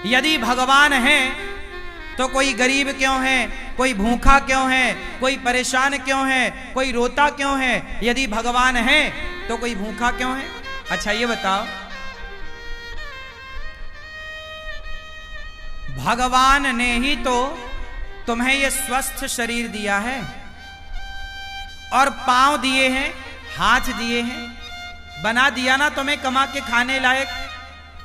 यदि भगवान है तो कोई गरीब क्यों है, कोई भूखा क्यों है, कोई परेशान क्यों है, कोई रोता क्यों है? यदि भगवान है तो कोई भूखा क्यों है? अच्छा ये बताओ, भगवान ने ही तो तुम्हें ये स्वस्थ शरीर दिया है और पांव दिए हैं, हाथ दिए हैं, बना दिया ना तुम्हें कमा के खाने लायक।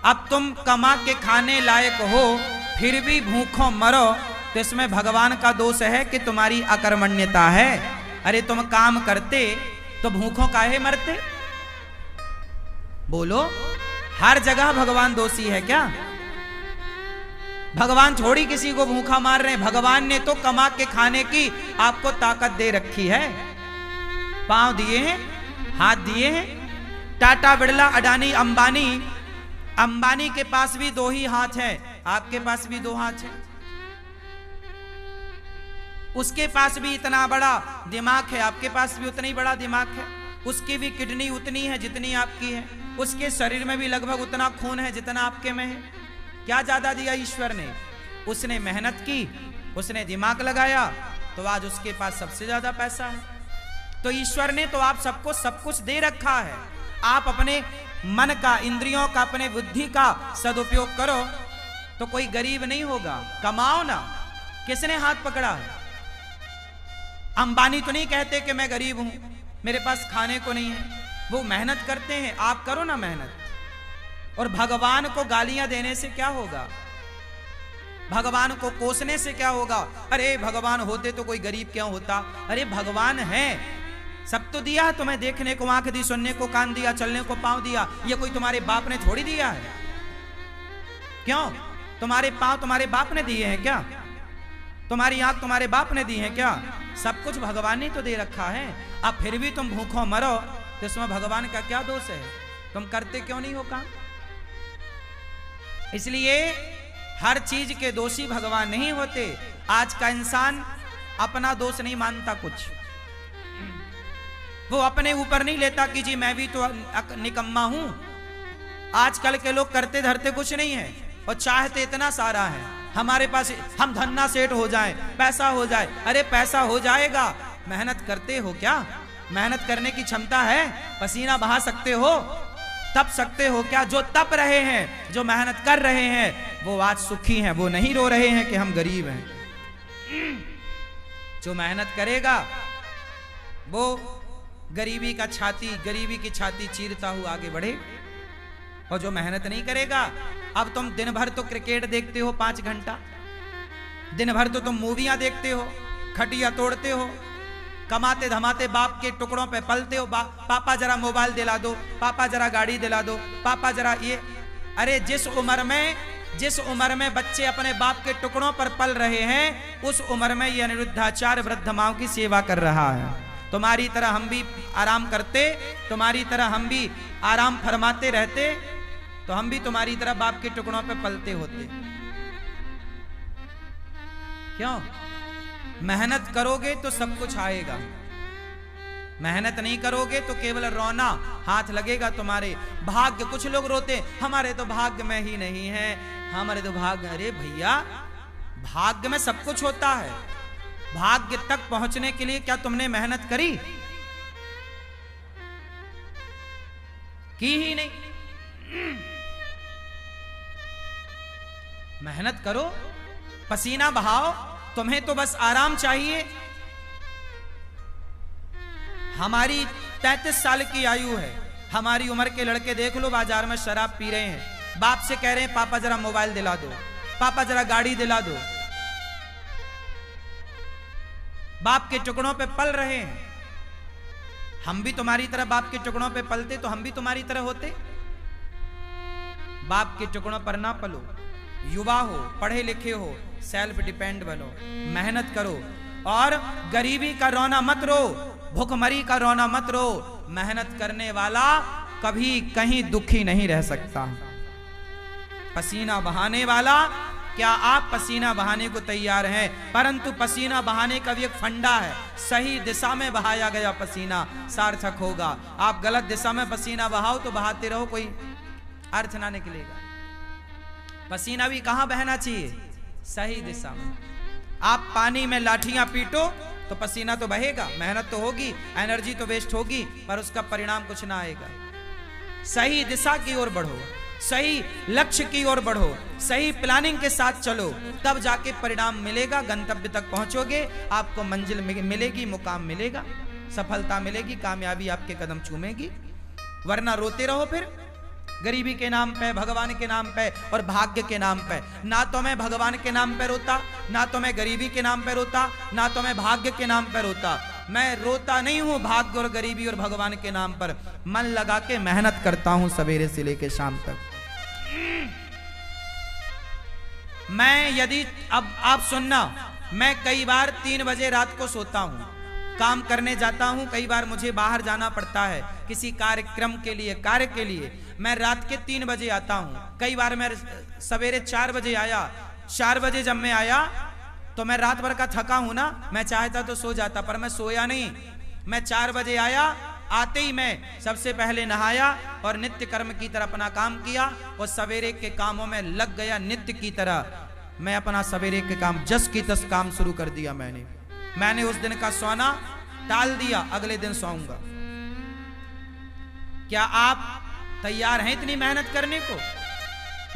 अब तुम कमा के खाने लायक हो फिर भी भूखों मरो तो इसमें भगवान का दोष है कि तुम्हारी अकर्मण्यता है। अरे तुम काम करते तो भूखों काहे मरते? बोलो, हर जगह भगवान दोषी है क्या? भगवान थोड़ी किसी को भूखा मार रहे हैं। भगवान ने तो कमा के खाने की आपको ताकत दे रखी है। पांव दिए हैं, हाथ दिए हैं। टाटा, बिड़ला, अडानी, अंबानी, अंबानी के पास भी दो ही हाथ है, आपके पास भी दो हाथ है। उसके पास भी इतना बड़ा दिमाग है, आपके पास भी उतना ही बड़ा दिमाग है। उसकी भी किडनी उतनी है जितनी आपकी है। उसके शरीर में भी लगभग उतना खून है जितना आपके में है। क्या ज्यादा दिया ईश्वर ने? उसने मेहनत की, उसने दिमाग लगाया, तो आज उसके पास सबसे ज्यादा पैसा है। तो ईश्वर ने तो आप सबको सब कुछ दे रखा है। आप अपने मन का, इंद्रियों का, अपने बुद्धि का सदुपयोग करो तो कोई गरीब नहीं होगा। कमाओ ना। किसने हाथ पकड़ा है? अंबानी तो नहीं कहते कि मैं गरीब हूं, मेरे पास खाने को नहीं है। वो मेहनत करते हैं, आप करो ना मेहनत। और भगवान को गालियां देने से क्या होगा? भगवान को कोसने से क्या होगा? अरे भगवान होते तो कोई गरीब क्यों होता? अरे भगवान है, सब तो दिया है तुम्हें। देखने को आंख दी, सुनने को कान दिया, चलने को पांव दिया। ये कोई तुम्हारे बाप ने थोड़ी दिया है। क्यों? तुम्हारे पांव तुम्हारे बाप ने दिए हैं क्या? तुम्हारी आंख तुम्हारे बाप ने दी है क्या? सब कुछ भगवान ने तो दे रखा है। अब फिर भी तुम भूखों मरो तो इसमें भगवान का क्या दोष है? तुम करते क्यों नहीं हो काम? इसलिए हर चीज के दोषी भगवान नहीं होते। आज का इंसान अपना दोष नहीं मानता कुछ। वो अपने ऊपर नहीं लेता कि जी मैं भी तो निकम्मा हूं। आजकल के लोग करते धरते कुछ नहीं है और चाहते इतना सारा है। हमारे पास, हम धन्ना सेठ हो जाए, पैसा हो जाए। अरे पैसा हो जाएगा, मेहनत करते हो क्या? मेहनत करने की क्षमता है? पसीना बहा सकते हो? तप सकते हो क्या? जो तप रहे हैं, जो मेहनत कर रहे हैं, वो आज सुखी हैं। वो नहीं रो रहे हैं कि हम गरीब हैं। जो मेहनत करेगा वो गरीबी की छाती चीरता हुआ आगे बढ़े। और जो मेहनत नहीं करेगा, अब तुम दिन भर तो क्रिकेट देखते हो 5 घंटा, दिन भर तो तुम मूवियां देखते हो, खटिया तोड़ते हो, कमाते धमाते बाप के टुकड़ों पे पलते हो। पापा जरा मोबाइल दिला दो, पापा जरा गाड़ी दिला दो, पापा जरा ये। अरे जिस उम्र में बच्चे अपने बाप के टुकड़ों पर पल रहे हैं, उस उम्र में ये अनिरुद्धाचार्य वृद्ध माओं की सेवा कर रहा है। तुम्हारी तरह हम भी आराम करते, तुम्हारी तरह हम भी आराम फरमाते रहते, तो हम भी तुम्हारी तरह बाप के टुकड़ों पे पलते होते। क्यों? मेहनत करोगे तो सब कुछ आएगा। मेहनत नहीं करोगे तो केवल रोना हाथ लगेगा तुम्हारे। भाग्य, कुछ लोग रोते हमारे तो भाग्य में ही नहीं है, हमारे तो भाग्य। अरे भैया, भाग्य में सब कुछ होता है। भाग्य तक पहुंचने के लिए क्या तुमने मेहनत करी? की ही नहीं। मेहनत करो, पसीना बहाओ। तुम्हें तो बस आराम चाहिए। हमारी 33 साल की आयु है। हमारी उम्र के लड़के देख लो, बाजार में शराब पी रहे हैं, बाप से कह रहे हैं पापा जरा मोबाइल दिला दो, पापा जरा गाड़ी दिला दो। बाप के टुकड़ों पे पल रहे हैं। हम भी तुम्हारी तरह बाप के टुकड़ों पे पलते तो हम भी तुम्हारी तरह होते। बाप के टुकड़ों पर ना पलो। युवा हो, पढ़े लिखे हो, सेल्फ डिपेंड बनो, मेहनत करो। और गरीबी का रोना मत रो, भूखमरी का रोना मत रो। मेहनत करने वाला कभी कहीं दुखी नहीं रह सकता। पसीना बहाने वाला, क्या आप पसीना बहाने को तैयार हैं? परंतु पसीना बहाने का भी एक फंडा है। सही दिशा में बहाया गया पसीना सार्थक होगा। आप गलत दिशा में पसीना बहाओ तो बहाते रहो, कोई अर्थ ना निकलेगा। पसीना भी कहां बहना चाहिए? सही दिशा में। आप पानी में लाठियां पीटो तो पसीना तो बहेगा, मेहनत तो होगी, एनर्जी तो वेस्ट होगी, पर उसका परिणाम कुछ ना आएगा। सही दिशा की ओर बढ़ो, सही लक्ष्य की ओर बढ़ो, सही प्लानिंग के साथ चलो, तब जाके परिणाम मिलेगा, गंतव्य तक पहुंचोगे, आपको मंजिल मिलेगी, मुकाम मिलेगा, सफलता मिलेगी, कामयाबी आपके कदम चूमेगी। वरना रोते रहो फिर गरीबी के नाम पे, भगवान के नाम पे और भाग्य के नाम पे। ना तो मैं भगवान के नाम पे रोता, ना तो मैं गरीबी के नाम पे रोता, ना तो मैं भाग्य के नाम पे रोता। मैं रोता नहीं हूं भाग्य और गरीबी और भगवान के नाम पर, मन लगा के मेहनत करता हूं सवेरे से लेकर शाम तक। मैं यदि अब आप सुनना, मैं कई बार 3 बजे रात को सोता हूं, काम करने जाता हूं, कई बार मुझे बाहर जाना पड़ता है किसी कार्यक्रम के लिए, कार्य के लिए, मैं रात के 3 बजे आता हूं। कई बार मैं सवेरे 4 बजे आया। 4 बजे जब मैं आया तो मैं रात भर का थका हूं ना, मैं चाहता तो सो जाता, पर मैं सोया नहीं। मैं 4 बजे आया, आते ही मैं सबसे पहले नहाया और नित्य कर्म की तरह अपना काम किया और सवेरे के कामों में लग गया। नित्य की तरह मैं अपना सवेरे के काम जस की तस काम शुरू कर दिया। मैंने उस दिन का सोना टाल दिया, अगले दिन सोऊंगा। क्या आप तैयार हैं इतनी मेहनत करने को,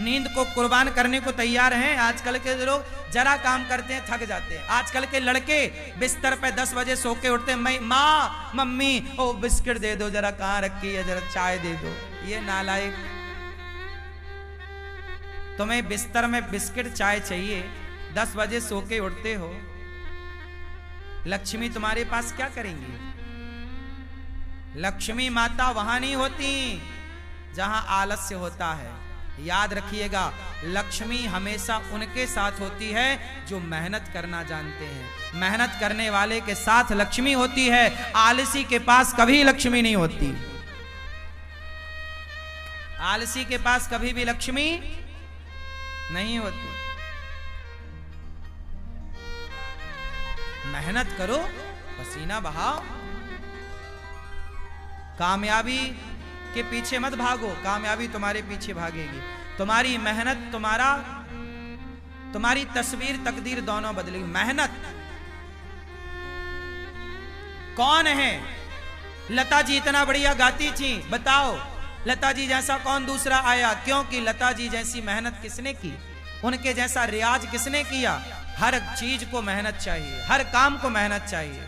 नींद को कुर्बान करने को तैयार हैं? आजकल के लोग जरा काम करते हैं थक जाते हैं। आजकल के लड़के बिस्तर पे 10 बजे सो के उठते हैं, माँ मम्मी ओ बिस्किट दे दो, जरा कहाँ रखी है, जरा चाय दे दो। ये नालायक, तुम्हें बिस्तर में बिस्किट चाय चाहिए, 10 बजे सो के उठते हो। लक्ष्मी तुम्हारे पास क्या करेंगी? लक्ष्मी माता वहां नहीं होती जहां आलस्य होता है। याद रखिएगा, लक्ष्मी हमेशा उनके साथ होती है जो मेहनत करना जानते हैं। मेहनत करने वाले के साथ लक्ष्मी होती है, आलसी के पास कभी लक्ष्मी नहीं होती। आलसी के पास कभी भी लक्ष्मी नहीं होती। मेहनत करो, पसीना बहाओ, कामयाबी के पीछे मत भागो, कामयाबी तुम्हारे पीछे भागेगी। तुम्हारी मेहनत तुम्हारी तस्वीर तकदीर दोनों बदलेगी। मेहनत कौन है? लता जी इतना बढ़िया गाती थी, बताओ लता जी जैसा कौन दूसरा आया? क्योंकि लता जी जैसी मेहनत किसने की, उनके जैसा रियाज किसने किया? हर चीज को मेहनत चाहिए, हर काम को मेहनत चाहिए।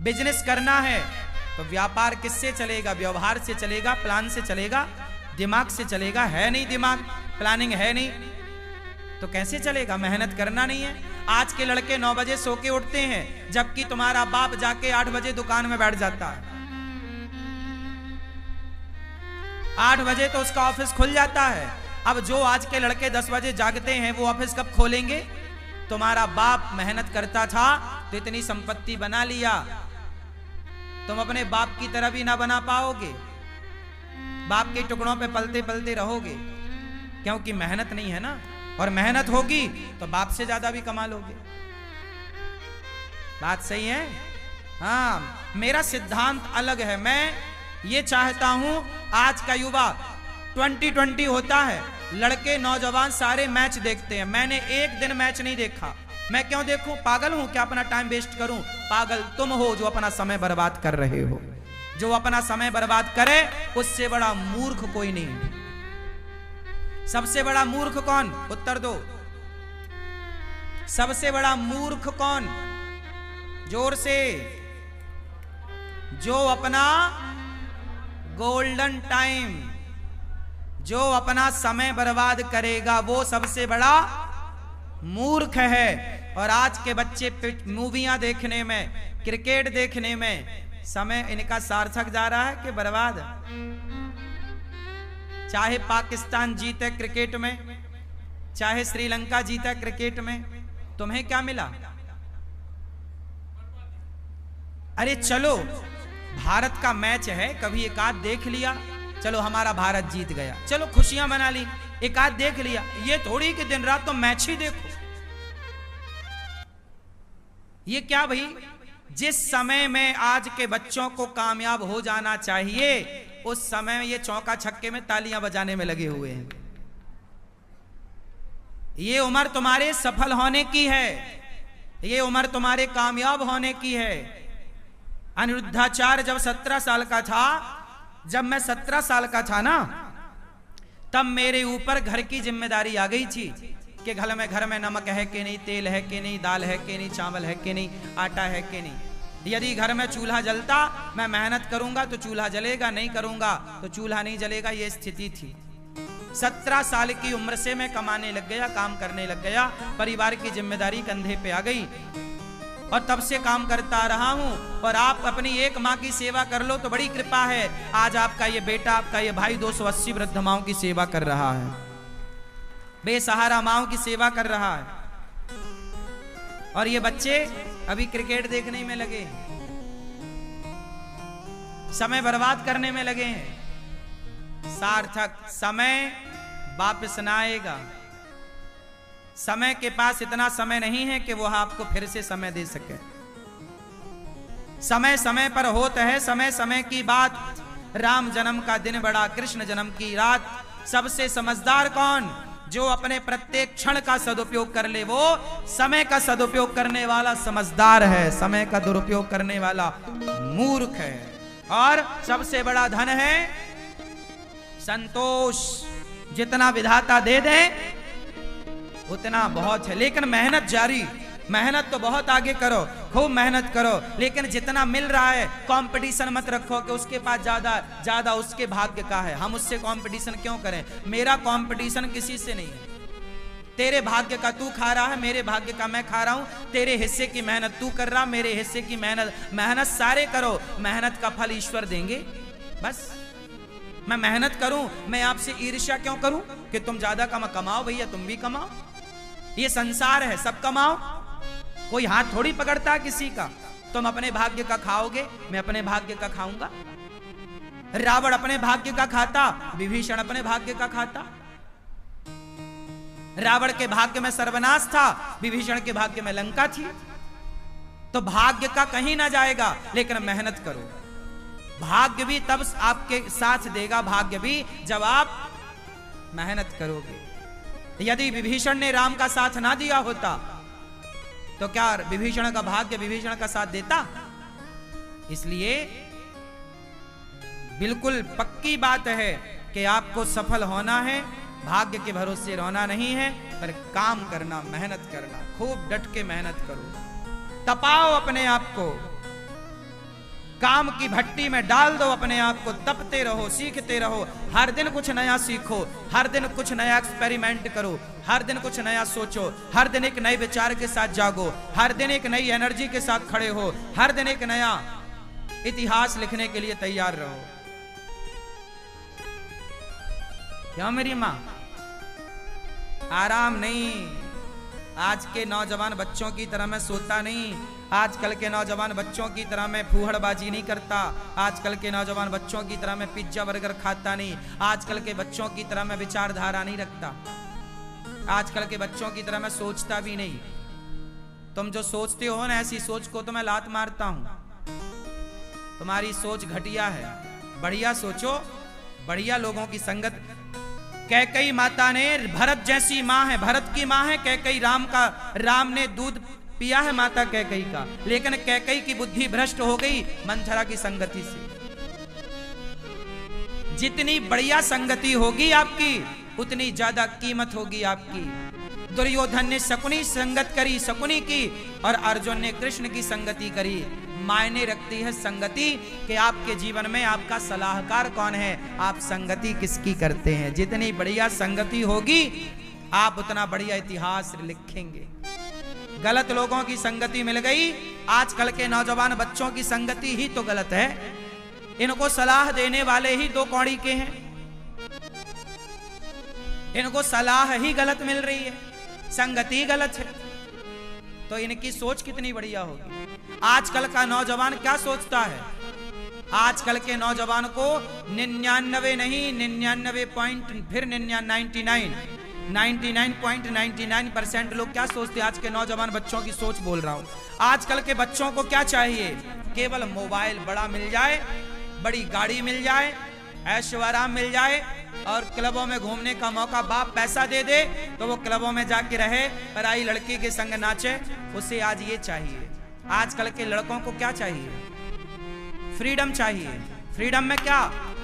बिजनेस करना है तो व्यापार किससे चलेगा? व्यवहार से चलेगा, प्लान से चलेगा, दिमाग से चलेगा। है नहीं दिमाग, प्लानिंग है नहीं, तो कैसे चलेगा? मेहनत करना नहीं है। आज के लड़के 9 बजे सो के उठते हैं, जबकि तुम्हारा बाप जाके 8 बजे दुकान में बैठ जाता है। 8 बजे तो उसका ऑफिस खुल जाता है। अब जो आज के लड़के 10 बजे जागते हैं, वो ऑफिस कब खोलेंगे? तुम्हारा बाप मेहनत करता था तो इतनी संपत्ति बना लिया, तुम अपने बाप की तरह भी ना बना पाओगे। बाप के टुकड़ों पे पलते पलते रहोगे, क्योंकि मेहनत नहीं है ना। और मेहनत होगी तो बाप से ज्यादा भी कमा लोगे। बात सही है? हाँ, मेरा सिद्धांत अलग है। मैं ये चाहता हूं, आज का युवा 2020 होता है, लड़के नौजवान सारे मैच देखते हैं। मैंने एक दिन मैच नहीं देखा। मैं क्यों देखूं? पागल हूं क्या अपना टाइम वेस्ट करूं? पागल तुम हो जो अपना समय बर्बाद कर रहे हो। जो अपना समय बर्बाद करे उससे बड़ा मूर्ख कोई नहीं। सबसे बड़ा मूर्ख कौन? उत्तर दो। सबसे बड़ा मूर्ख कौन? जोर से। जो अपना गोल्डन टाइम, जो अपना समय बर्बाद करेगा, वो सबसे बड़ा मूर्ख है। और आज के बच्चे मूवियां देखने में, क्रिकेट देखने में समय इनका सार्थक जा रहा है कि बर्बाद? चाहे पाकिस्तान जीते क्रिकेट में, चाहे श्रीलंका जीता क्रिकेट में, तुम्हें क्या मिला? अरे चलो, भारत का मैच है, कभी एक आध देख लिया, चलो हमारा भारत जीत गया, चलो खुशियां मना ली, एक आध देख लिया। ये थोड़ी कि दिन रात तो मैच ही देखो। ये क्या भाई? जिस समय में आज के बच्चों को कामयाब हो जाना चाहिए, उस समय ये चौका छक्के में तालियां बजाने में लगे हुए हैं। ये उम्र तुम्हारे सफल होने की है, ये उम्र तुम्हारे कामयाब होने की है। अनिरुद्धाचार्य जब 17 साल का था, जब मैं 17 साल का था ना, तब मेरे ऊपर घर की जिम्मेदारी आ गई थी कि घर में नमक है कि नहीं, तेल है कि नहीं, दाल है कि नहीं, चावल है कि नहीं, आटा है कि नहीं। यदि घर में चूल्हा जलता, मैं मेहनत करूंगा तो चूल्हा जलेगा, नहीं करूंगा तो चूल्हा नहीं जलेगा, ये स्थिति थी। 17 साल की उम्र से मैं कमाने लग गया, काम करने लग गया, परिवार की जिम्मेदारी कंधे पे आ गई और तब से काम करता रहा हूं। और आप अपनी एक माँ की सेवा कर लो तो बड़ी कृपा है। आज आपका ये बेटा, आपका ये भाई 280 वृद्ध माओं की सेवा कर रहा है, बेसहारा माओं की सेवा कर रहा है। और ये बच्चे अभी क्रिकेट देखने में लगे हैं, समय बर्बाद करने में लगे हैं। सार्थक समय वापस ना आएगा। समय के पास इतना समय नहीं है कि वो आपको फिर से समय दे सके। समय समय पर होता है, समय समय की बात। राम जन्म का दिन बड़ा, कृष्ण जन्म की रात। सबसे समझदार कौन? जो अपने प्रत्येक क्षण का सदुपयोग कर ले, वो समय का सदुपयोग करने वाला समझदार है। समय का दुरुपयोग करने वाला मूर्ख है। और सबसे बड़ा धन है संतोष। जितना विधाता दे दे उतना बहुत है, लेकिन मेहनत जारी। मेहनत तो बहुत आगे करो, खूब मेहनत करो, लेकिन जितना मिल रहा है कंपटीशन मत रखो कि उसके पास ज्यादा उसके भाग्य का है, हम उससे कंपटीशन क्यों करें। मेरा कंपटीशन किसी से नहीं है। तेरे भाग्य का तू खा रहा है, मेरे भाग्य का मैं खा रहा हूं। तेरे हिस्से की मेहनत तू कर रहा, मेरे हिस्से की मेहनत सारे करो। मेहनत का फल ईश्वर देंगे। बस मैं मेहनत करूं, मैं आपसे ईर्ष्या क्यों करूं कि तुम ज्यादा कमाओ। भैया तुम भी कमाओ, ये संसार है, सब कमाओ। कोई हाथ थोड़ी पकड़ता किसी का। तुम अपने भाग्य का खाओगे, मैं अपने भाग्य का खाऊंगा। रावण अपने भाग्य का खाता, विभीषण अपने भाग्य का खाता। रावण के भाग्य में सर्वनाश था, विभीषण के भाग्य में लंका थी। तो भाग्य का कहीं ना जाएगा, लेकिन मेहनत करो। भाग्य भी तब आपके साथ देगा, भाग्य भी जब आप मेहनत करोगे। यदि विभीषण ने राम का साथ ना दिया होता तो क्या विभीषण का भाग्य विभीषण का साथ देता? इसलिए बिल्कुल पक्की बात है कि आपको सफल होना है, भाग्य के भरोसे रहना नहीं है, पर काम करना, मेहनत करना। खूब डट के मेहनत करो, तपाओ अपने आप को, काम की भट्टी में डाल दो अपने आप को, तपते रहो, सीखते रहो। हर दिन कुछ नया सीखो, हर दिन कुछ नया एक्सपेरिमेंट करो, हर दिन कुछ नया सोचो, हर दिन एक नए विचार के साथ जागो, हर दिन एक नई एनर्जी के साथ खड़े हो, हर दिन एक नया इतिहास लिखने के लिए तैयार रहो। क्यों मेरी मां? आराम नहीं। आज के नौजवान बच्चों की तरह मैं सोता नहीं, आजकल के नौजवान बच्चों की तरह मैं फूहड़बाजी नहीं करता, आजकल के नौजवान बच्चों की तरह मैं पिज्जा बर्गर खाता नहीं, आजकल के बच्चों की तरह मैं विचारधारा नहीं रखता, आजकल के बच्चों की तरह मैं सोचता भी नहीं। तुम जो सोचते हो ना, ऐसी सोच को तो मैं लात मारता हूं। तुम्हारी सोच घटिया है, बढ़िया सोचो, बढ़िया लोगों की संगत। कैकेयी माता ने, भरत जैसी माँ है, भरत की माँ है कैकेयी, राम ने दूध पिया है माता कैकेयी का, लेकिन कैकेयी की बुद्धि भ्रष्ट हो गई मंथरा की संगति से। जितनी बढ़िया संगति होगी आपकी, उतनी ज्यादा कीमत होगी आपकी। दुर्योधन ने शकुनी संगत करी, शकुनी की, और अर्जुन ने कृष्ण की संगति करी। मायने रखती है संगति कि आपके जीवन में आपका सलाहकार कौन है, आप संगति किसकी करते हैं। जितनी बढ़िया संगति होगी, आप उतना बढ़िया इतिहास लिखेंगे। गलत लोगों की संगति मिल गई, आजकल के नौजवान बच्चों की संगति ही तो गलत है। इनको सलाह देने वाले ही दो कौड़ी के हैं, इनको सलाह ही गलत मिल रही है, संगति गलत है, तो इनकी सोच कितनी बढ़िया होगी। आजकल का नौजवान क्या सोचता है? आजकल के नौजवान को 99 नहीं, 99 पॉइंट, फिर 99.99% लोग क्या सोचते हैं? आज के नौजवान बच्चों की सोच बोल रहा हूं। आजकल के बच्चों को क्या चाहिए? केवल मोबाइल बड़ा मिल जाए, बड़ी गाड़ी मिल जाए, ऐशो आराम मिल जाए, और क्लबों में घूमने का मौका, बाप पैसा दे दे तो वो क्लबों में जाके रहे, पराई लड़की के संग नाचे। उसे आज ये चाहिए। आजकल के लड़कों को क्या चाहिए? फ्रीडम चाहिए। फ्रीडम में क्या?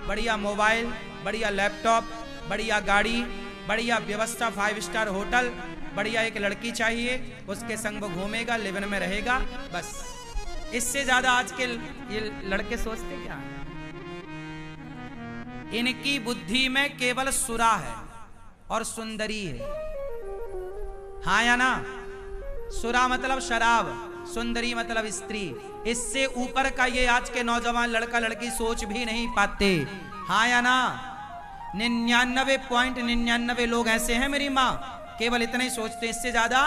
बढ़िया मोबाइल, बढ़िया लैपटॉप, बढ़िया गाड़ी, बढ़िया व्यवस्था, 5 स्टार होटल, बढ़िया एक लड़की चाहिए, उसके संग वो घूमेगा, लिवन में रहेगा, बस। इससे ज्यादा आज के ये लड़के सोचते क्या है? इनकी बुद्धि में केवल सुरा है और सुंदरी है। हाँ या ना? सुरा मतलब शराब, सुंदरी मतलब स्त्री। इससे ऊपर का ये आज के नौजवान लड़का लड़की सोच भी नहीं पाते। हाँ या ना? 99.99 लोग ऐसे हैं मेरी माँ, केवल इतना ही सोचते, इससे ज्यादा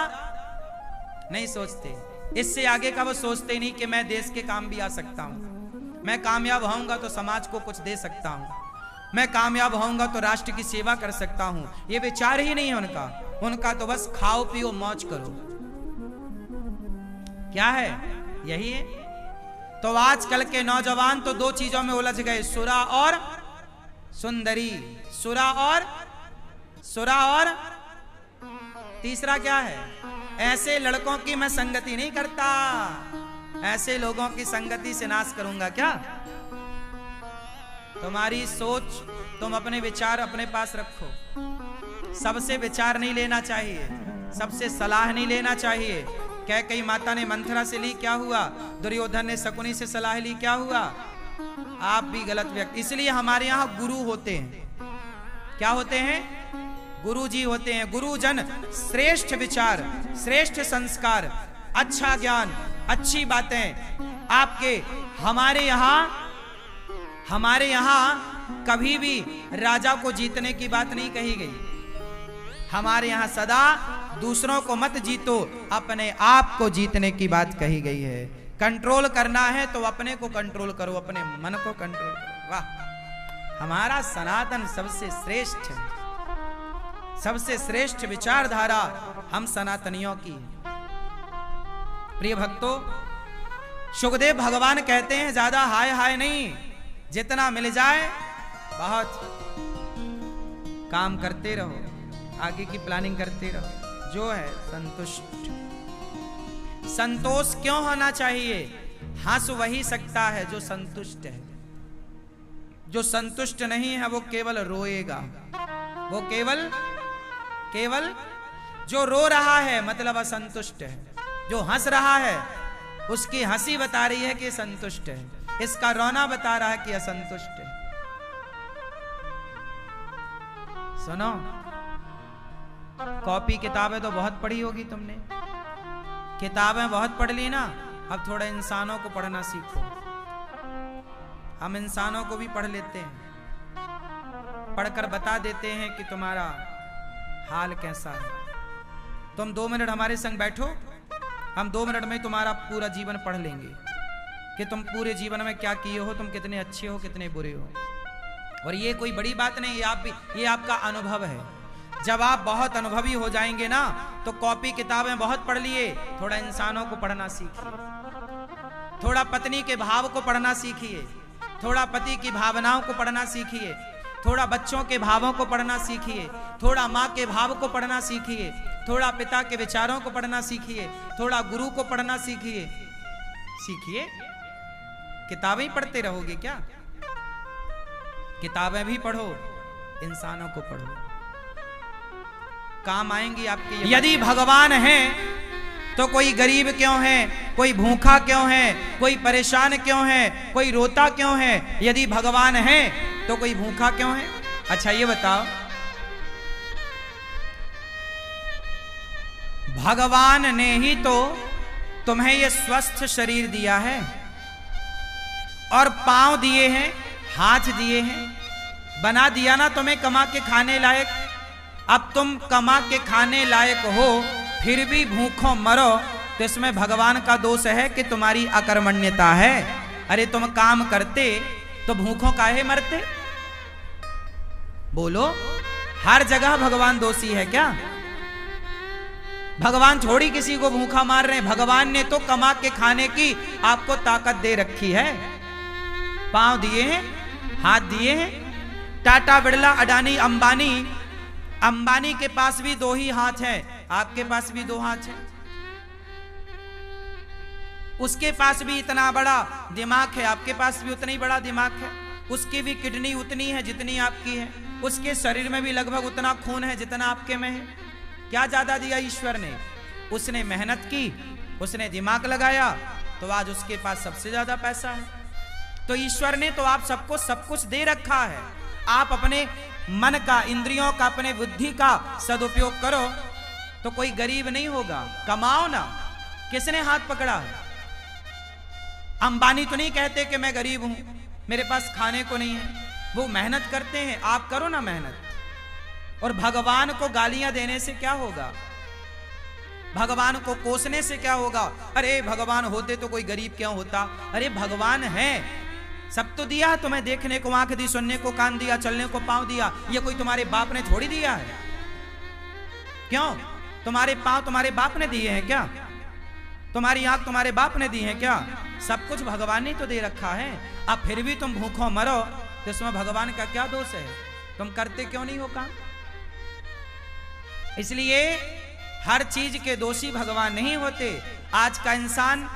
नहीं सोचते। इससे आगे का वो सोचते ही नहीं कि मैं देश के काम भी आ सकता हूं, मैं कामयाब होऊंगा तो समाज को कुछ दे सकता हूं, मैं कामयाब होऊंगा तो राष्ट्र की सेवा कर सकता हूं। ये विचार ही नहीं है उनका। उनका तो बस खाओ पियो मौज करो। क्या है? यही है। तो आजकल के नौजवान तो 2 चीजों में उलझ गए, सुरा और सुंदरी। सुरा और तीसरा क्या है? ऐसे लड़कों की मैं संगति नहीं करता, ऐसे लोगों की संगति से नाश करूंगा क्या? तुम्हारी सोच, तुम अपने विचार अपने पास रखो। सबसे विचार नहीं लेना चाहिए, सबसे सलाह नहीं लेना चाहिए। कैकेयी माता ने मंथरा से ली, क्या हुआ? दुर्योधन ने शकुनी से सलाह ली, क्या हुआ? आप भी गलत व्यक्ति। इसलिए हमारे यहाँ गुरु होते हैं। क्या होते हैं? गुरु जी होते हैं। गुरुजन श्रेष्ठ विचार, श्रेष्ठ संस्कार, अच्छा ज्ञान, अच्छी बातें आपके। हमारे यहाँ कभी भी राजा को जीतने की बात नहीं कही गई। हमारे यहाँ सदा दूसरों को मत जीतो, अपने आप को जीतने की बात कही गई है। कंट्रोल करना है तो अपने को कंट्रोल करो, अपने मन को कंट्रोल करो। वाह, हमारा सनातन सबसे श्रेष्ठ है, सबसे श्रेष्ठ विचारधारा हम सनातनियों की है। प्रिय भक्तों, सुखदेव भगवान कहते हैं ज्यादा हाय हाय नहीं, जितना मिल जाए बहुत। काम करते रहो, आगे की प्लानिंग करते रहो, जो है संतुष्ट। संतोष क्यों होना चाहिए? हंस वही सकता है जो संतुष्ट है। जो संतुष्ट नहीं है वो केवल रोएगा। वो केवल जो रो रहा है मतलब असंतुष्ट है। जो हंस रहा है उसकी हंसी बता रही है कि संतुष्ट है, इसका रोना बता रहा है कि असंतुष्ट है। सुनो, कॉपी किताबें तो बहुत पढ़ी होगी तुमने, किताबें बहुत पढ़ ली ना। अब थोड़ा इंसानों को पढ़ना सीखो। हम इंसानों को भी पढ़ लेते हैं, पढ़कर बता देते हैं कि तुम्हारा हाल कैसा है। तुम 2 मिनट हमारे संग बैठो, हम 2 मिनट में तुम्हारा पूरा जीवन पढ़ लेंगे कि तुम पूरे जीवन में क्या किए हो, तुम कितने अच्छे हो, कितने बुरे हो। और ये कोई बड़ी बात नहीं, ये आपका अनुभव है। जब आप बहुत अनुभवी हो जाएंगे ना, तो कॉपी किताबें बहुत पढ़ लिए, थोड़ा इंसानों को पढ़ना सीखिए। थोड़ा पत्नी के भाव को पढ़ना सीखिए, थोड़ा पति की भावनाओं को पढ़ना सीखिए, थोड़ा बच्चों के भावों को पढ़ना सीखिए, थोड़ा माँ के भाव को पढ़ना सीखिए, थोड़ा पिता के विचारों को पढ़ना सीखिए, थोड़ा गुरु को पढ़ना सीखिए। किताबें पढ़ते रहोगे क्या? किताबें भी पढ़ो, इंसानों को पढ़ो, काम आएंगी आपके। यदि भगवान है तो कोई गरीब क्यों है, कोई भूखा क्यों है, कोई परेशान क्यों है, कोई रोता क्यों है? यदि भगवान है तो कोई भूखा क्यों है? अच्छा ये बताओ, भगवान ने ही तो तुम्हें ये स्वस्थ शरीर दिया है और पांव दिए हैं, हाथ दिए हैं, बना दिया ना तुम्हें कमा के खाने लायक। अब तुम कमा के खाने लायक हो फिर भी भूखों मरो, तो इसमें भगवान का दोष है कि तुम्हारी अकर्मण्यता है। अरे तुम काम करते तो भूखों काहे मरते? बोलो, हर जगह भगवान दोषी है क्या? भगवान थोड़ी किसी को भूखा मार रहे हैं। भगवान ने तो कमा के खाने की आपको ताकत दे रखी है। पांव दिए हैं, हाथ दिए हैं, टाटा, बिड़ला, अडानी, अंबानी, अंबानी के पास भी दो ही हाथ हैं, आपके पास भी दो हाथ हैं। उसके पास भी इतना बड़ा दिमाग है, आपके पास भी उतना ही बड़ा दिमाग है। उसकी भी किडनी उतनी है जितनी आपकी है। उसके शरीर में भी लगभग उतना खून है जितना आपके में है। क्या ज्यादा दिया ईश्वर ने? उसने मेहनत की, उसने दिमाग लगाया, तो आज उसके पास सबसे ज्यादा पैसा है। तो ईश्वर ने तो आप सबको सब कुछ दे रखा है। आप अपने मन का, इंद्रियों का, अपने बुद्धि का सदुपयोग करो तो कोई गरीब नहीं होगा। कमाओ ना। किसने हाथ पकड़ा है? अंबानी तो नहीं कहते कि मैं गरीब हूं, मेरे पास खाने को नहीं है। वो मेहनत करते हैं। आप करो ना मेहनत। और भगवान को गालियां देने से क्या होगा? भगवान को कोसने से क्या होगा? अरे भगवान होते तो कोई गरीब क्यों होता? अरे भगवान है, सब तो दिया है तुम्हें। देखने को आंख दी, सुनने को कान दिया, चलने को पांव दिया। ये कोई तुम्हारे बाप ने थोड़ी दिया है। क्यों? तुम्हारे पांव तुम्हारे बाप ने दिए हैं क्या? तुम्हारी आंख तुम्हारे बाप ने दी है क्या? सब कुछ भगवान ने तो दे रखा है। अब फिर भी तुम भूखों मरो तो इसमें भगवान का क्या दोष है? तुम करते क्यों नहीं हो काम? इसलिए हर चीज के दोषी भगवान नहीं होते। आज का इंसान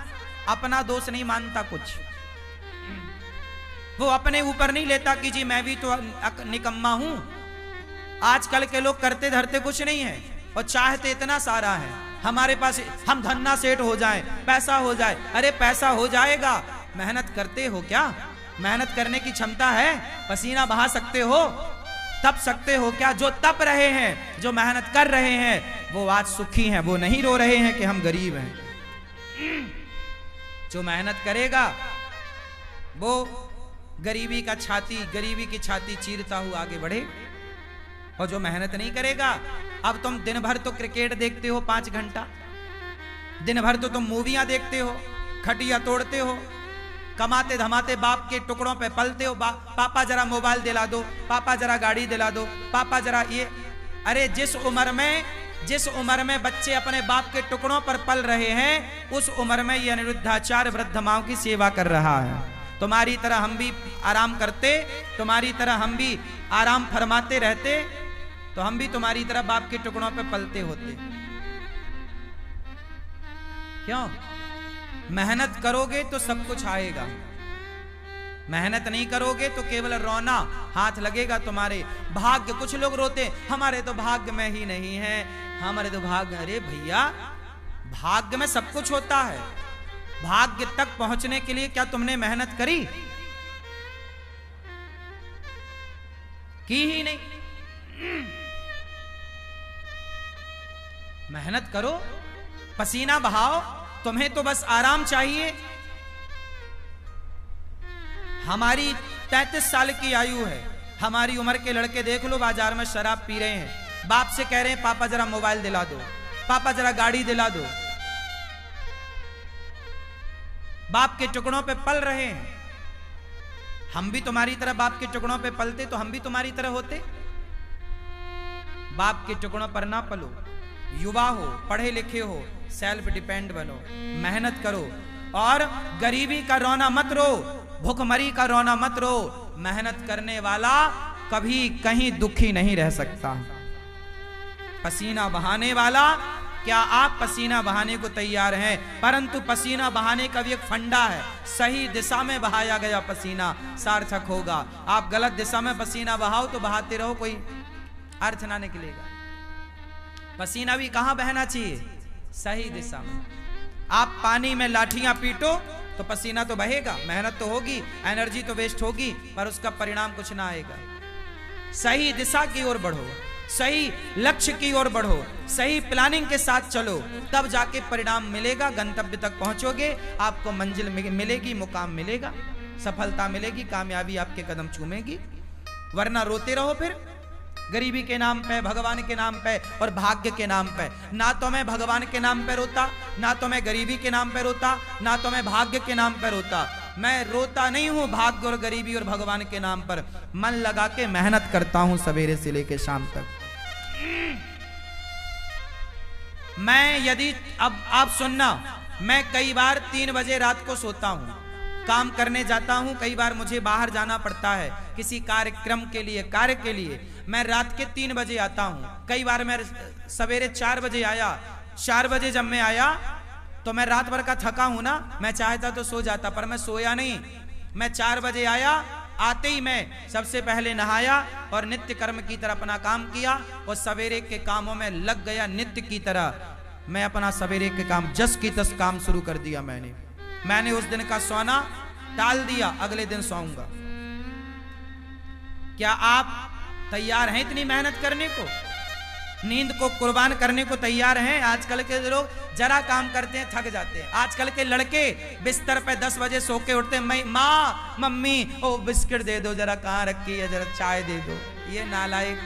अपना दोष नहीं मानता कुछ। वो अपने ऊपर नहीं लेता कि जी मैं भी तो निकम्मा हूं। आजकल के लोग करते धरते कुछ नहीं है और चाहते इतना सारा है। हमारे पास हम धन्ना सेठ हो जाएं, पैसा हो जाए। अरे पैसा हो जाएगा, मेहनत करते हो क्या? मेहनत करने की क्षमता है? पसीना बहा सकते हो? तप सकते हो क्या? जो तप रहे हैं, जो मेहनत कर रहे हैं, वो आज सुखी हैं। वो नहीं रो रहे हैं कि हम गरीब हैं। जो मेहनत करेगा वो गरीबी की छाती चीरता हुआ आगे बढ़े। और जो मेहनत नहीं करेगा, अब तुम दिन भर तो क्रिकेट देखते हो 5 घंटा, दिन भर तो तुम मूवियां देखते हो, खटिया तोड़ते हो, कमाते धमाते बाप के टुकड़ों पे पलते हो। पापा जरा मोबाइल दिला दो, पापा जरा गाड़ी दिला दो, पापा जरा ये। अरे जिस उम्र में बच्चे अपने बाप के टुकड़ों पर पल रहे हैं, उस उम्र में ये अनिरुद्धाचार्य वृद्ध माओं की सेवा कर रहा है। तुम्हारी तरह हम भी आराम करते, तुम्हारी तरह हम भी आराम फरमाते रहते, तो हम भी तुम्हारी तरह बाप के टुकड़ों पे पलते होते। क्यों? मेहनत करोगे तो सब कुछ आएगा। मेहनत नहीं करोगे तो केवल रोना हाथ लगेगा तुम्हारे। भाग्य, कुछ लोग रोते हमारे तो भाग्य में ही नहीं है, हमारे तो भाग्य। अरे भैया, भाग्य में सब कुछ होता है। भाग्य तक पहुंचने के लिए क्या तुमने मेहनत करी? की ही नहीं। मेहनत करो, पसीना बहाओ। तुम्हें तो बस आराम चाहिए। हमारी 33 साल की आयु है। हमारी उम्र के लड़के देख लो, बाजार में शराब पी रहे हैं, बाप से कह रहे हैं पापा जरा मोबाइल दिला दो, पापा जरा गाड़ी दिला दो। बाप के टुकड़ों पे पल रहे हैं। हम भी तुम्हारी तरह बाप के टुकड़ों पे पलते तो हम भी तुम्हारी तरह होते। बाप के टुकड़ों पर ना पलो। युवा हो, पढ़े लिखे हो, सेल्फ डिपेंड बनो, मेहनत करो। और गरीबी का रोना मत रो, भूखमरी का रोना मत रो। मेहनत करने वाला कभी कहीं दुखी नहीं रह सकता। पसीना बहाने वाला, क्या आप पसीना बहाने को तैयार हैं? परंतु पसीना बहाने का भी एक फंडा है। सही दिशा में बहाया गया पसीना सार्थक होगा। आप गलत दिशा में पसीना बहाओ तो बहाते रहो, कोई अर्थ ना निकलेगा। पसीना भी कहां बहना चाहिए? सही दिशा में। आप पानी में लाठियां पीटो तो पसीना तो बहेगा, मेहनत तो होगी, एनर्जी तो वेस्ट होगी, पर उसका परिणाम कुछ ना आएगा। सही दिशा की ओर बढ़ो, सही लक्ष्य की ओर बढ़ो, सही प्लानिंग के साथ चलो, तब जाके परिणाम मिलेगा। गंतव्य तक पहुंचोगे, आपको मंजिल मिलेगी, मुकाम मिलेगा, सफलता मिलेगी, कामयाबी आपके कदम चूमेगी। वरना रोते रहो फिर गरीबी के नाम पे, भगवान के नाम पे और भाग्य के नाम पे। ना तो मैं भगवान के नाम पे रोता, ना तो मैं गरीबी के नाम पे रोता, ना तो मैं भाग्य के नाम पे रोता। मैं रोता नहीं हूं भाग्य और गरीबी और भगवान के नाम पर। मन लगा के मेहनत करता हूं सवेरे से लेके शाम तक। मैं यदि अब आप सुनना, मैं कई बार 3 बजे रात को सोता हूं, काम करने जाता हूं, कई बार मुझे बाहर जाना पड़ता है किसी कार्यक्रम के लिए, कार्य के लिए, मैं रात के 3 बजे आता हूं। कई बार मैं सवेरे 4 बजे आया। 4 बजे जब मैं आया तो मैं रात भर का थका हूं ना, मैं चाहता तो सो जाता, पर मैं सोया नहीं। मैं 4 बजे आया, आते ही मैं सबसे पहले नहाया और नित्य कर्म की तरह अपना काम किया और सवेरे के कामों में लग गया। नित्य की तरह मैं अपना सवेरे के काम जस की तस काम शुरू कर दिया। मैंने उस दिन का सोना टाल दिया, अगले दिन सोऊंगा। क्या आप तैयार हैं इतनी मेहनत करने को, नींद को कुर्बान करने को तैयार हैं? आजकल के लोग जरा काम करते हैं थक जाते हैं। आजकल के लड़के बिस्तर पे 10 बजे सो के उठते हैं, माँ मम्मी ओ बिस्किट दे दो, जरा कहाँ रखी है, जरा चाय दे दो। ये नालायक,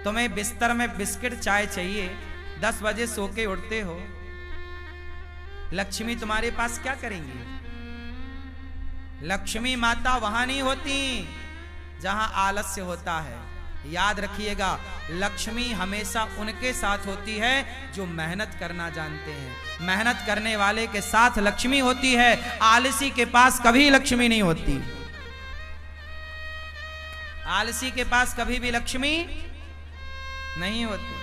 तुम्हें बिस्तर में बिस्किट चाय चाहिए, 10 बजे सो के उठते हो। लक्ष्मी तुम्हारे पास क्या करेंगी? लक्ष्मी माता वहां नहीं होती जहां आलस्य होता है। याद रखिएगा, लक्ष्मी हमेशा उनके साथ होती है जो मेहनत करना जानते हैं। मेहनत करने वाले के साथ लक्ष्मी होती है, आलसी के पास कभी लक्ष्मी नहीं होती। आलसी के पास कभी भी लक्ष्मी नहीं होती।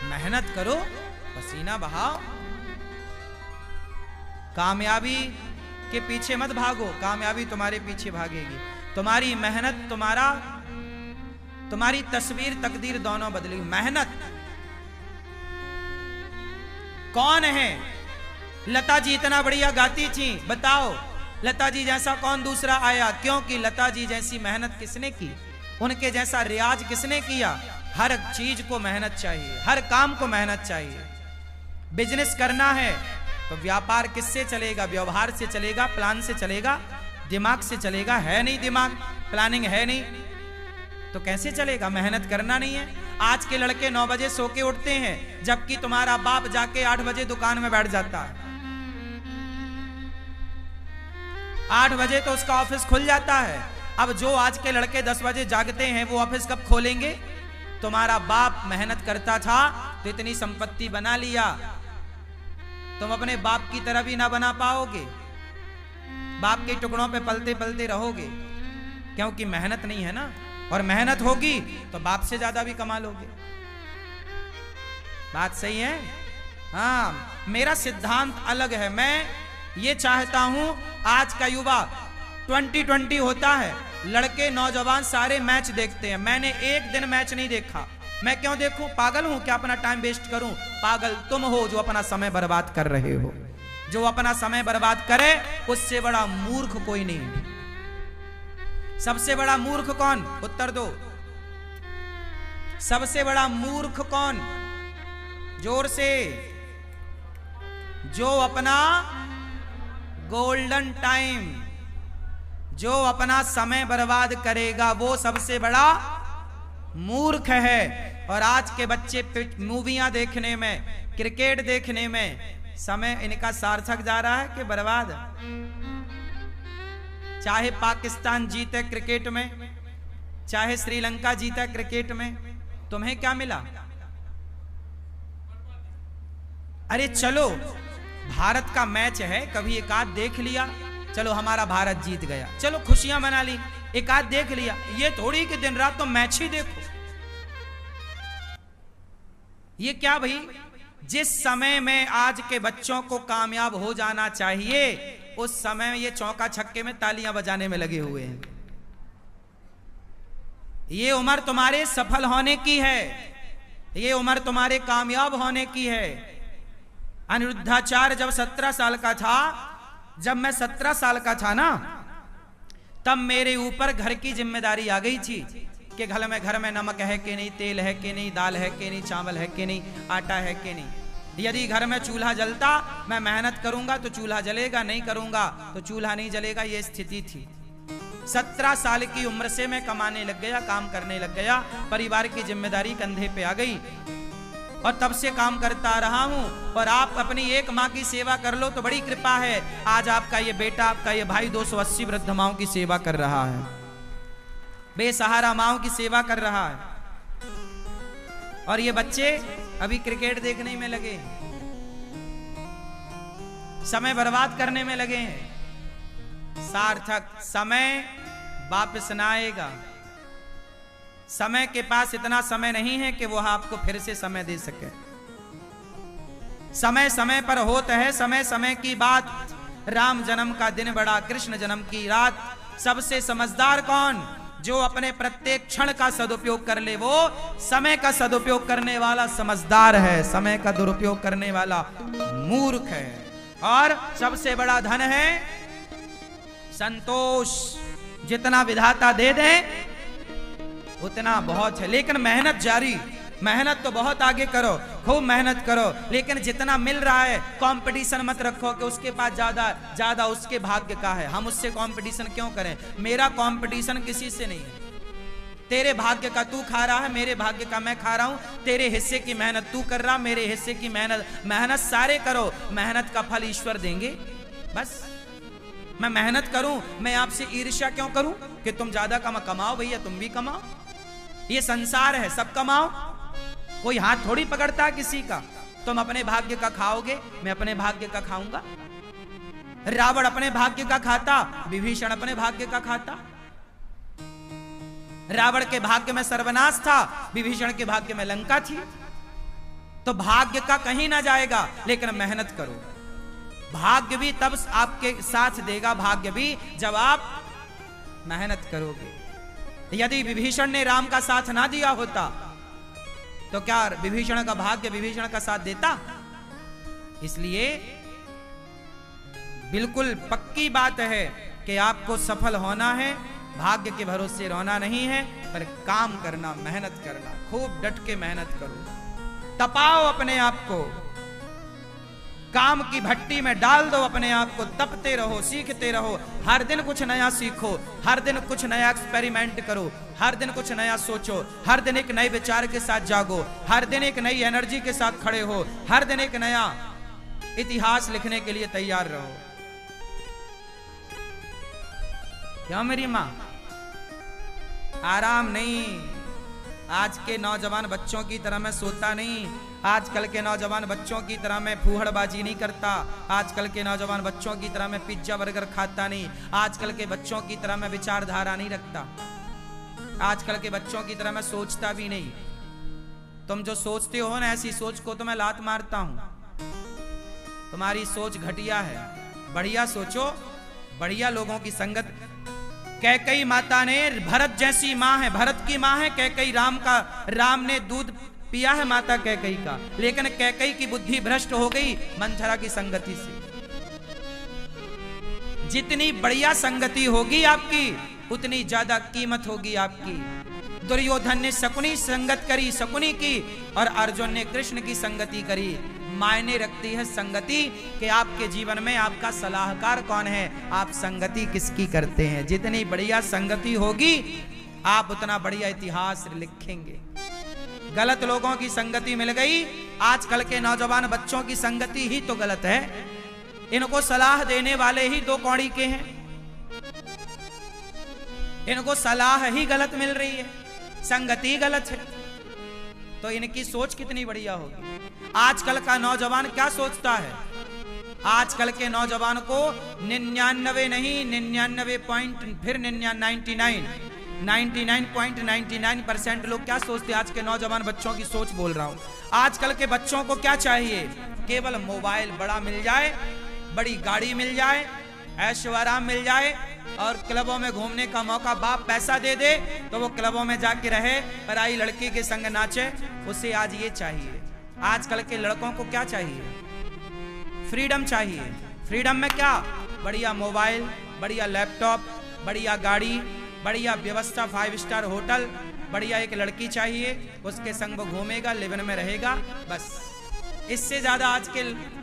मेहनत करो, पसीना बहाओ, कामयाबी के पीछे मत भागो, कामयाबी तुम्हारे पीछे भागेगी। तुम्हारी मेहनत तुम्हारी तस्वीर तकदीर दोनों बदलेगी। मेहनत कौन है? लता जी इतना बढ़िया गाती थी, बताओ लता जी जैसा कौन दूसरा आया? क्योंकि लता जी जैसी मेहनत किसने की, उनके जैसा रियाज किसने किया? हर चीज को मेहनत चाहिए, हर काम को मेहनत चाहिए। बिजनेस करना है तो व्यापार किससे चलेगा? व्यवहार से चलेगा, प्लान से चलेगा, दिमाग से चलेगा। है नहीं दिमाग, प्लानिंग है नहीं, तो कैसे चलेगा? मेहनत करना नहीं है। आज के लड़के 9 बजे सो के उठते हैं, जबकि तुम्हारा बाप जाके 8 बजे दुकान में बैठ जाता है। 8 बजे तो उसका ऑफिस खुल जाता है। अब जो आज के लड़के 10 बजे जागते हैं, वो ऑफिस कब खोलेंगे? तुम्हारा बाप मेहनत करता था तो इतनी संपत्ति बना लिया, तुम अपने बाप की तरह भी ना बना पाओगे। बाप के टुकड़ों पे पलते पलते रहोगे, क्योंकि मेहनत नहीं है ना। और मेहनत होगी तो बाप से ज्यादा भी कमा लोगे। बात सही है? हाँ, मेरा सिद्धांत अलग है। मैं ये चाहता हूं आज का युवा 2020 होता है, लड़के नौजवान सारे मैच देखते हैं। मैंने एक दिन मैच नहीं देखा। मैं क्यों देखूं? पागल हूं क्या अपना टाइम वेस्ट करूं? पागल तुम हो जो अपना समय बर्बाद कर रहे हो। जो अपना समय बर्बाद करे उससे बड़ा मूर्ख कोई नहीं। सबसे बड़ा मूर्ख कौन? उत्तर दो। सबसे बड़ा मूर्ख कौन? जोर से। जो अपना गोल्डन टाइम, जो अपना समय बर्बाद करेगा, वो सबसे बड़ा मूर्ख है। और आज के बच्चे मूवियां देखने में, क्रिकेट देखने में समय इनका सार्थक जा रहा है कि बर्बाद? चाहे पाकिस्तान जीते क्रिकेट में, चाहे श्रीलंका जीता क्रिकेट में, तुम्हें क्या मिला? अरे चलो, भारत का मैच है, कभी एक आध देख लिया, चलो हमारा भारत जीत गया, चलो खुशियां मना ली, एक आध देख लिया। ये थोड़ी कि दिन रात तो मैच ही देखो। ये क्या भाई? जिस समय में आज के बच्चों को कामयाब हो जाना चाहिए, उस समय में ये चौका छक्के में तालियां बजाने में लगे हुए हैं। ये उम्र तुम्हारे सफल होने की है, ये उम्र तुम्हारे कामयाब होने की है। अनिरुद्धाचार्य जब 17 साल का था, जब मैं 17 साल का था ना, तब मेरे ऊपर घर की जिम्मेदारी आ गई थी कि घर में नमक है कि नहीं, तेल है कि नहीं, दाल है कि नहीं, चावल है कि नहीं, आटा है कि नहीं। यदि घर में चूल्हा जलता, मैं मेहनत करूंगा तो चूल्हा जलेगा, नहीं करूंगा तो चूल्हा नहीं जलेगा। ये स्थिति थी। 17 साल की उम्र से मैं कमाने लग गया, काम करने लग गया, परिवार की जिम्मेदारी कंधे पे आ गई और तब से काम करता रहा हूं। और आप अपनी एक माँ की सेवा कर लो तो बड़ी कृपा है। आज आपका ये बेटा, आपका ये भाई 280 वृद्ध माओं की सेवा कर रहा है, बेसहारा माओं की सेवा कर रहा है। और ये बच्चे अभी क्रिकेट देखने में लगे। समय बर्बाद करने में लगे हैं। सार्थक समय वापस ना आएगा। समय के पास इतना समय नहीं है कि वो आपको फिर से समय दे सके। समय समय पर होता है, समय समय की बात। राम जन्म का दिन बड़ा, कृष्ण जन्म की रात। सबसे समझदार कौन? जो अपने प्रत्येक क्षण का सदुपयोग कर ले, वो समय का सदुपयोग करने वाला समझदार है। समय का दुरुपयोग करने वाला मूर्ख है। और सबसे बड़ा धन है संतोष। जितना विधाता दे दे उतना बहुत है, लेकिन मेहनत जारी। मेहनत तो बहुत आगे करो, खूब मेहनत करो, लेकिन जितना मिल रहा है कंपटीशन मत रखो कि उसके पास ज्यादा उसके भाग्य का है, हम उससे कंपटीशन क्यों करें। मेरा कंपटीशन किसी से नहीं है। तेरे भाग्य का तू खा रहा है, मेरे भाग्य का मैं खा रहा हूं। तेरे हिस्से की मेहनत तू कर रहा, मेरे हिस्से की मेहनत सारे करो। मेहनत का फल ईश्वर देंगे। बस मैं मेहनत करूं, मैं आपसे ईर्ष्या क्यों करूं कि तुम ज्यादा कमाओ। भैया तुम भी कमाओ, ये संसार है, सब कमाओ। कोई हाथ थोड़ी पकड़ता किसी का। तुम अपने भाग्य का खाओगे, मैं अपने भाग्य का खाऊंगा। रावण अपने भाग्य का खाता, विभीषण अपने भाग्य का खाता। रावण के भाग्य में सर्वनाश था, विभीषण के भाग्य में लंका थी। तो भाग्य का कहीं ना जाएगा, लेकिन मेहनत करो। भाग्य भी तब आपके साथ देगा, भाग्य भी जब आप मेहनत करोगे। यदि विभीषण ने राम का साथ ना दिया होता तो क्या विभीषण का भाग्य विभीषण का साथ देता? इसलिए बिल्कुल पक्की बात है कि आपको सफल होना है, भाग्य के भरोसे रहना नहीं है, पर काम करना, मेहनत करना। खूब डट के मेहनत करो, तपाओ अपने आप को, काम की भट्टी में डाल दो अपने आप को, तपते रहो, सीखते रहो। हर दिन कुछ नया सीखो, हर दिन कुछ नया एक्सपेरिमेंट करो, हर दिन कुछ नया सोचो, हर दिन एक नए विचार के साथ जागो, हर दिन एक नई एनर्जी के साथ खड़े हो, हर दिन एक नया इतिहास लिखने के लिए तैयार रहो। क्यों मेरी मां? आराम नहीं। आज के नौजवान बच्चों की तरह मैं सोता नहीं, आजकल के नौजवान बच्चों की तरह मैं फूहड़बाजी नहीं करता, आजकल के नौजवान बच्चों की तरह मैं पिज्जा बर्गर खाता नहीं, आजकल के बच्चों की तरह मैं विचारधारा नहीं रखता, आजकल के बच्चों की तरह मैं सोचता भी नहीं। तुम जो सोचते हो ना, ऐसी सोच को तो मैं लात मारता हूं। तुम्हारी सोच घटिया है, बढ़िया सोचो, बढ़िया लोगों की संगत। कैकई माता ने, भरत जैसी माँ है, भरत की माँ है कैकई, राम ने दूध पिया है माता कैकई का, लेकिन कैकई की बुद्धि भ्रष्ट हो गई मंथरा की संगति से। जितनी बढ़िया संगति होगी आपकी, उतनी ज्यादा कीमत होगी आपकी। दुर्योधन ने शकुनी संगत करी, शकुनी की, और अर्जुन ने कृष्ण की संगति करी। मायने रखती है संगति कि आपके जीवन में आपका सलाहकार कौन है, आप संगति किसकी करते हैं। जितनी बढ़िया संगति होगी, आप उतना बढ़िया इतिहास लिखेंगे। गलत लोगों की संगति मिल गई, आजकल के नौजवान बच्चों की संगति ही तो गलत है। इनको सलाह देने वाले ही दो कौड़ी के हैं, इनको सलाह ही गलत मिल रही है, संगति गलत है, तो इनकी सोच कितनी बढ़िया होगी। आजकल का नौजवान क्या सोचता है? आजकल के नौजवान को 99 नहीं, 99 पॉइंट, फिर 99.99% लोग क्या सोचते हैं? आज के नौजवान बच्चों की सोच बोल रहा हूं। आजकल के बच्चों को क्या चाहिए? केवल मोबाइल बड़ा मिल जाए, बड़ी गाड़ी मिल जाए, ऐशो आराम मिल जाए, और क्लबों में घूमने का मौका बाप पैसा दे दे तो वो क्लबों में जाके रहे, पराई लड़की के संग नाचे, उसे आज ये चाहिए। आजकल के लड़कों को क्या चाहिए? फ्रीडम चाहिए। फ्रीडम में क्या? बढ़िया मोबाइल, बढ़िया लैपटॉप, बढ़िया गाड़ी, बढ़िया व्यवस्था, 5 स्टार होटल, बढ़िया एक लड़की चाहिए, उसके संग वो घूमेगा, लिवन में रहेगा, बस। इससे ज्यादा आज के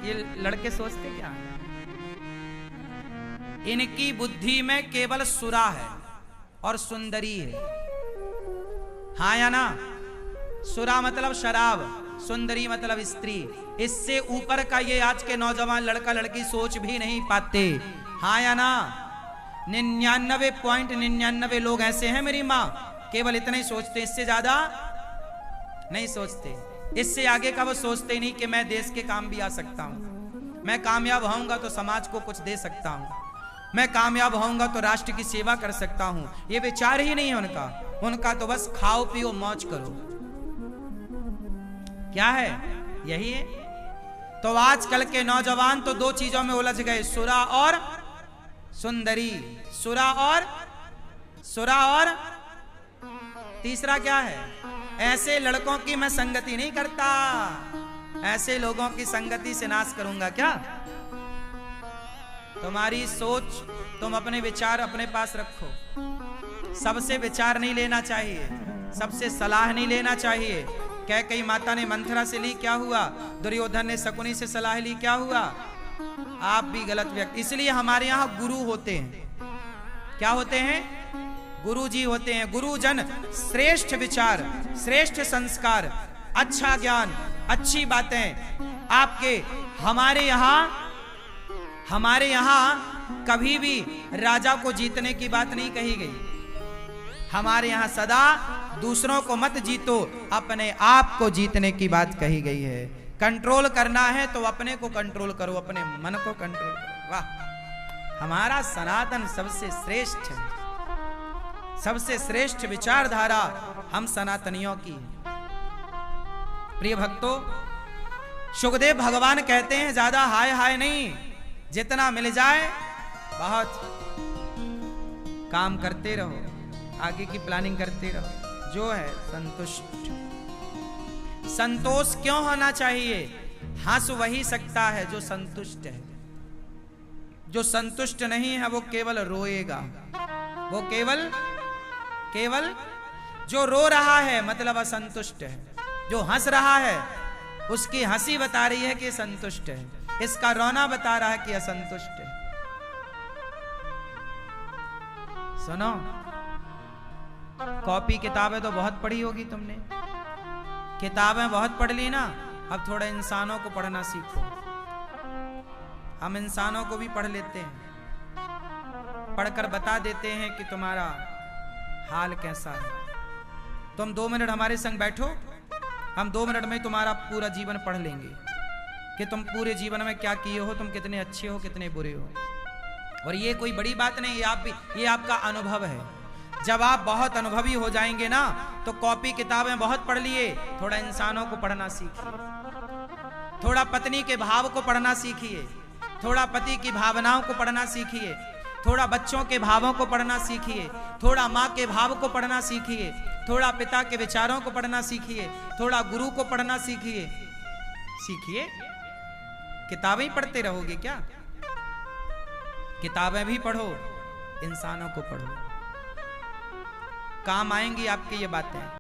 ये लड़के सोचते क्या है? इनकी बुद्धि में केवल सुरा है और सुंदरी है। हाँ या ना? सुरा मतलब शराब, सुंदरी मतलब स्त्री। इससे ऊपर का ये आज के नौजवान लड़का लड़की सोच भी नहीं पाते। हाँ या ना? 99.99 लोग ऐसे हैं मेरी माँ, केवल इतना ही सोचते, इससे ज्यादा नहीं सोचते। इससे आगे का वो सोचते ही नहीं कि मैं देश के काम भी आ सकता हूं, मैं कामयाब होऊंगा तो समाज को कुछ दे सकता हूं, मैं कामयाब होऊंगा तो राष्ट्र की सेवा कर सकता हूं। ये विचार ही नहीं है उनका। उनका तो बस खाओ पियो मौज करो। क्या है? यही है। तो आजकल के नौजवान तो दो चीजों में उलझ गए, सुरा और सुंदरी। सुरा और तीसरा क्या है? ऐसे लड़कों की मैं संगति नहीं करता, ऐसे लोगों की संगति से नाश करूंगा क्या? तुम्हारी सोच, तुम अपने विचार अपने पास रखो। सबसे विचार नहीं लेना चाहिए, सबसे सलाह नहीं लेना चाहिए। कैकेयी माता ने मंथरा से ली, क्या हुआ? दुर्योधन ने शकुनी से सलाह ली, क्या हुआ? आप भी गलत व्यक्ति। इसलिए हमारे यहाँ गुरु होते हैं। क्या होते हैं? गुरु जी होते हैं। गुरुजन श्रेष्ठ विचार, श्रेष्ठ संस्कार, अच्छा ज्ञान, अच्छी बातें आपके। हमारे यहाँ कभी भी राजा को जीतने की बात नहीं कही गई। हमारे यहाँ सदा दूसरों को मत जीतो, अपने आप को जीतने की बात कही गई है। कंट्रोल करना है तो अपने को कंट्रोल करो, अपने मन को कंट्रोल करो। वाह, हमारा सनातन सबसे श्रेष्ठ है, सबसे श्रेष्ठ विचारधारा हम सनातनियों की है। प्रिय भक्तों, सुखदेव भगवान कहते हैं ज्यादा हाय हाय नहीं, जितना मिल जाए बहुत। काम करते रहो, आगे की प्लानिंग करते रहो, जो है संतुष्ट। संतोष क्यों होना चाहिए? हंस वही सकता है जो संतुष्ट है। जो संतुष्ट नहीं है वो केवल रोएगा। वो केवल जो रो रहा है मतलब असंतुष्ट है। जो हंस रहा है उसकी हंसी बता रही है कि संतुष्ट है, इसका रोना बता रहा है कि असंतुष्ट है। सुनो, कॉपी किताबें तो बहुत पढ़ी होगी तुमने, किताबें बहुत पढ़ ली ना। अब थोड़ा इंसानों को पढ़ना सीखो। हम इंसानों को भी पढ़ लेते हैं, पढ़कर बता देते हैं कि तुम्हारा हाल कैसा है। तुम 2 मिनट हमारे संग बैठो, हम 2 मिनट में तुम्हारा पूरा जीवन पढ़ लेंगे कि तुम पूरे जीवन में क्या किए हो, तुम कितने अच्छे हो, कितने बुरे हो। और ये कोई बड़ी बात नहीं, ये आपका अनुभव है। जब आप बहुत अनुभवी हो जाएंगे ना, तो कॉपी किताबें बहुत पढ़ लिए, थोड़ा इंसानों को पढ़ना सीखिए। थोड़ा पत्नी के भाव को पढ़ना सीखिए, थोड़ा पति की भावनाओं को पढ़ना सीखिए, थोड़ा बच्चों के भावों को पढ़ना सीखिए, थोड़ा माँ के भाव को पढ़ना सीखिए, थोड़ा पिता के विचारों को पढ़ना सीखिए, थोड़ा गुरु को पढ़ना सीखिए। किताबें ही पढ़ते रहोगे क्या? किताबें भी पढ़ो, इंसानों को पढ़ो, काम आएंगी आपकी ये बातें।